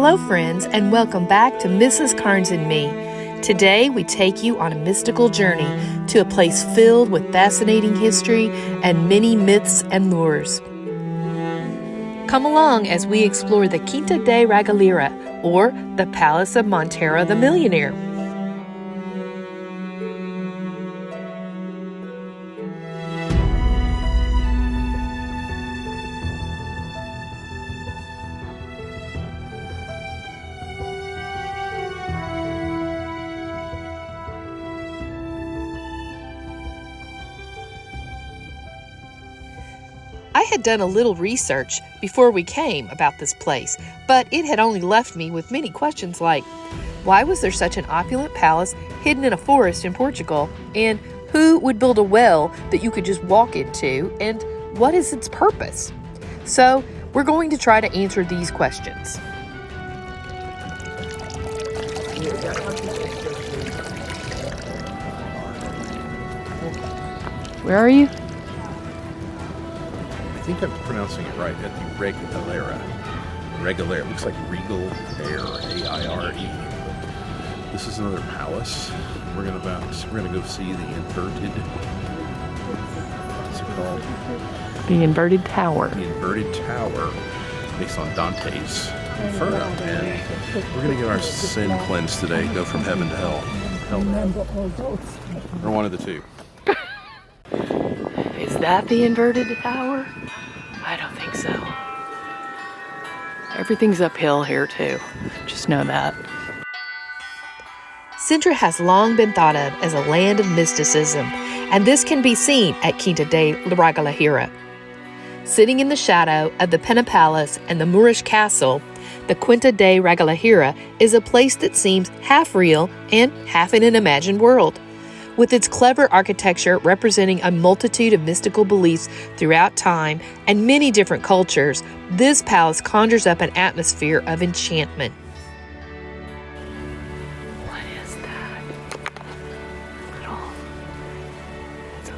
Hello friends, and welcome back to Mrs. Carnes and Me. Today we take you on a mystical journey to a place filled with fascinating history and many myths and lures. Come along as we explore the Quinta Da Ragaleira, or the Palace of Montero the Millionaire. I had done a little research before we came about this place, but it had only left me with many questions like, why was there such an opulent palace hidden in a forest in Portugal? And who would build a well that you could just walk into? And what is its purpose? So we're going to try to answer these questions. Where are you? I think I'm pronouncing it right, at the Regaleira. Regaleira, looks like Regal Air, A-I-R-E. This is another palace. We're gonna go see the inverted, what's it called? The inverted tower. The inverted tower, based on Dante's Inferno. And we're gonna get our sin cleansed today, go from heaven to hell. Hell to heaven. Or one of the two. Is that the inverted tower? I don't think so. Everything's uphill here too. Just know that. Sintra has long been thought of as a land of mysticism, and this can be seen at Quinta Da Ragaleira. Sitting in the shadow of the Pena Palace and the Moorish castle, the Quinta Da Ragaleira is a place that seems half real and half in an imagined world. With its clever architecture representing a multitude of mystical beliefs throughout time and many different cultures, this palace conjures up an atmosphere of enchantment. What is that? It's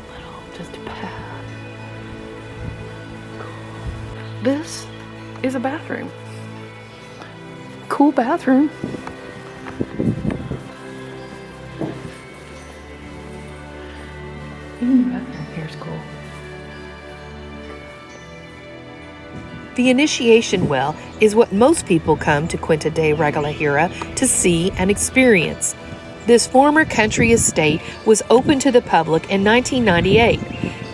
just a path. Cool. This is a bathroom. Cool bathroom. Here's cool. The initiation well is what most people come to Quinta Da Ragaleira to see and experience. This former country estate was open to the public in 1998.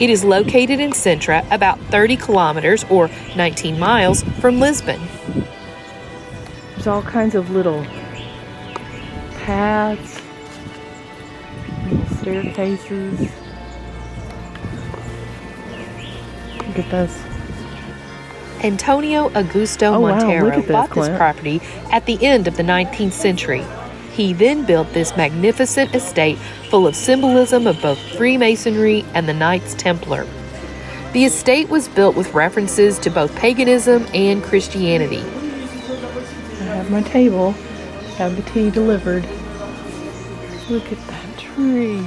It is located in Sintra, about 30 kilometers or 19 miles from Lisbon. There's all kinds of little paths, staircases. Look at this. Antonio Augusto Montero bought this property at the end of the 19th century. He then built this magnificent estate full of symbolism of both Freemasonry and the Knights Templar. The estate was built with references to both paganism and Christianity. I have my table, have the tea delivered. Look at that tree.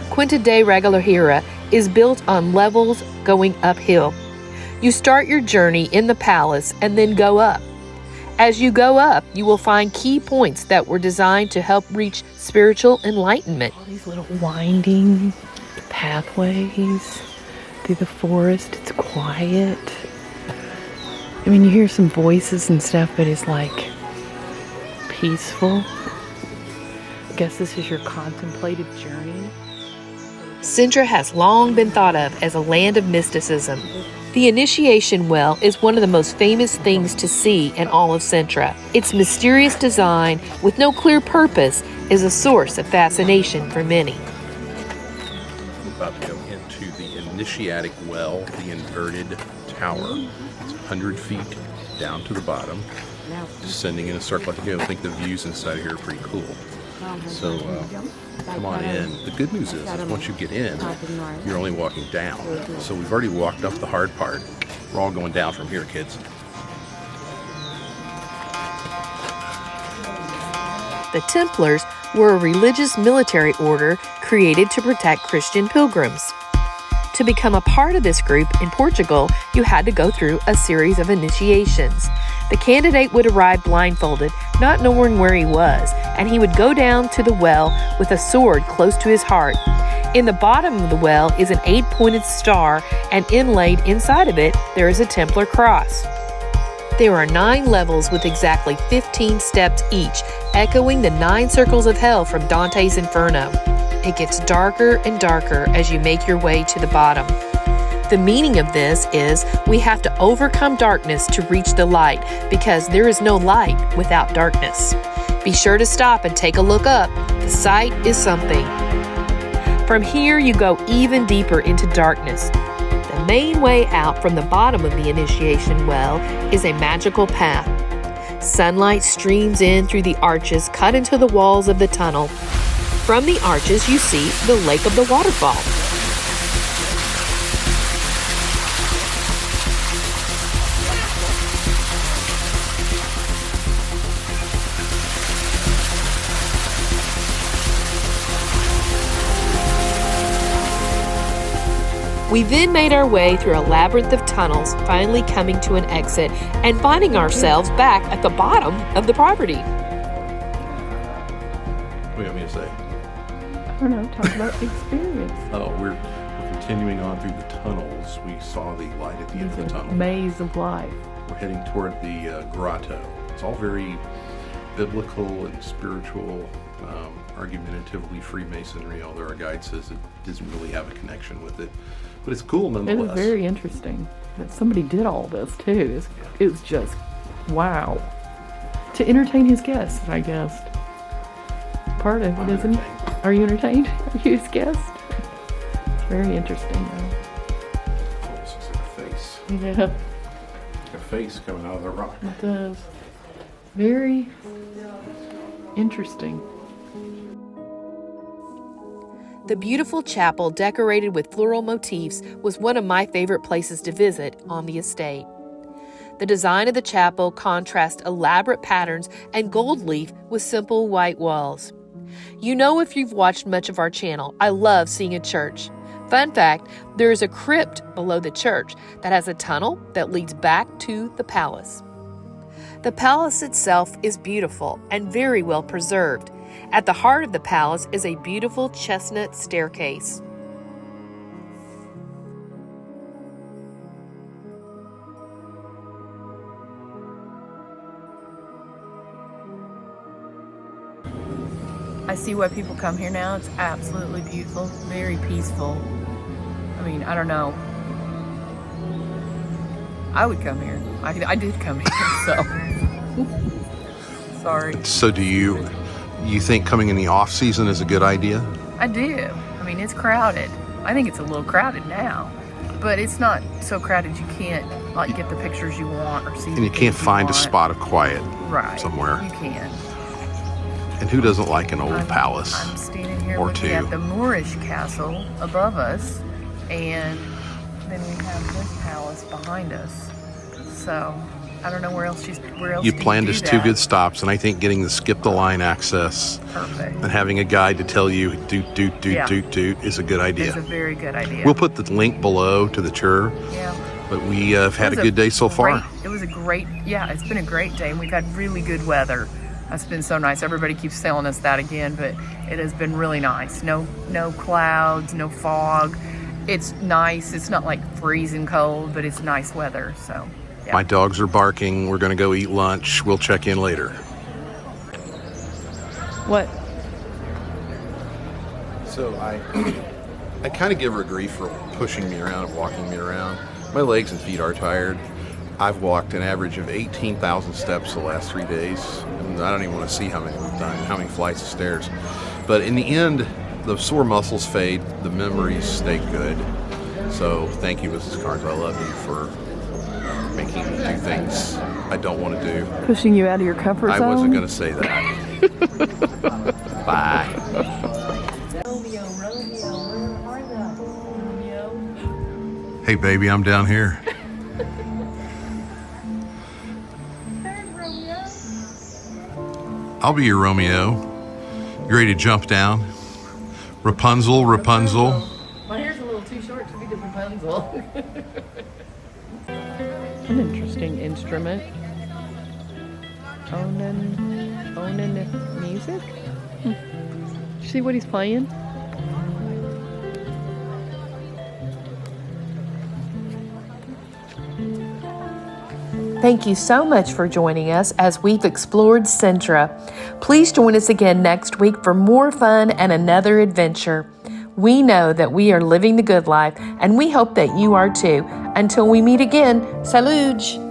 Quinta Da Ragaleira is built on levels going uphill. You start your journey in the palace and then go up. As you go up, you will find key points that were designed to help reach spiritual enlightenment. All these little winding pathways through the forest. It's quiet. I mean, you hear some voices and stuff, but it's like peaceful. I guess this is your contemplative journey. Sintra has long been thought of as a land of mysticism. The initiation well is one of the most famous things to see in all of Sintra. Its mysterious design, with no clear purpose, is a source of fascination for many. We're about to go into the initiatic well, the inverted tower. It's 100 feet down to the bottom, descending in a circle. I think the views inside here are pretty cool. So come on in. The good news is once you get in, you're only walking down. So we've already walked up the hard part. We're all going down from here, kids. The Templars were a religious military order created to protect Christian pilgrims. To become a part of this group in Portugal, you had to go through a series of initiations. The candidate would arrive blindfolded, not knowing where he was, and he would go down to the well with a sword close to his heart. In the bottom of the well is an 8-pointed star, and inlaid inside of it, there is a Templar cross. There are 9 levels with exactly 15 steps each, echoing the 9 circles of hell from Dante's Inferno. It gets darker and darker as you make your way to the bottom. The meaning of this is we have to overcome darkness to reach the light, because there is no light without darkness. Be sure to stop and take a look up. The sight is something. From here, you go even deeper into darkness. The main way out from the bottom of the initiation well is a magical path. Sunlight streams in through the arches cut into the walls of the tunnel. From the arches, you see the lake of the waterfall. We then made our way through a labyrinth of tunnels, finally coming to an exit and finding ourselves back at the bottom of the property. What do you want me to say? I don't know, talk about the experience. Oh, we're continuing on through the tunnels. We saw the light at the end of the tunnel. Maze of life. We're heading toward the grotto. It's all very biblical and spiritual, argumentatively Freemasonry, although our guide says it doesn't really have a connection with it. But it's cool It nonetheless. is very interesting that somebody did all this too. It was just, wow. To entertain his guests, I guess. Part of it, isn't it? Are you entertained? Are you his guest? It's very interesting though. Oh, this is like a face. Yeah, Like a face coming out of the rock. it does. Very interesting. The beautiful chapel decorated with floral motifs was one of my favorite places to visit on the estate. The design of the chapel contrasts elaborate patterns and gold leaf with simple white walls. You know, if you've watched much of our channel, I love seeing a church. Fun fact, there is a crypt below the church that has a tunnel that leads back to the palace. The palace itself is beautiful and very well preserved. At the heart of the palace is a beautiful chestnut staircase. I see why people come here now. It's absolutely beautiful, very peaceful. I mean, I don't know. I would come here. I did come here, so. Sorry. So do you think coming in the off season is a good idea? I do. I mean, it's crowded. I think it's a little crowded now, but it's not so crowded you can't like get the pictures you want or see. And you can't find a spot of quiet somewhere. You can. And who doesn't like an old palace? I'm standing here or looking two. at the Moorish castle above us, and then we have this palace behind us. So I don't know where else You planned us 2 that. good stops, and I think getting the skip the line access Perfect. and having a guide to tell you doot is a good idea. It's a very good idea. We'll put the link below to the tour. Yeah. But we have had a good day so far. It was a great, it's been a great day, and we've had really good weather. It's been so nice. Everybody keeps telling us that again, but it has been really nice. No clouds, no fog. It's nice. It's not like freezing cold, but it's nice weather. So, yeah. My dogs are barking. We're going to go eat lunch. We'll check in later. What? So I kind of give her grief for pushing me around and walking me around. My legs and feet are tired. I've walked an average of 18,000 steps the last 3 days, and I don't even want to see how many we've done, how many flights of stairs. But in the end, the sore muscles fade, the memories stay good. So thank you, Mrs. Carnes. I love you for making me do things I don't want to do. Pushing you out of your comfort zone? I wasn't going to say that. Bye. Hey, baby, I'm down here. I'll be your Romeo. You ready to jump down? Rapunzel. My hair's a little little too short to be the Rapunzel. An interesting instrument. Onan music? See what he's playing? Thank you so much for joining us as we've explored Sintra. Please join us again next week for more fun and another adventure. We know that we are living the good life, and we hope that you are too. Until we meet again, saluj!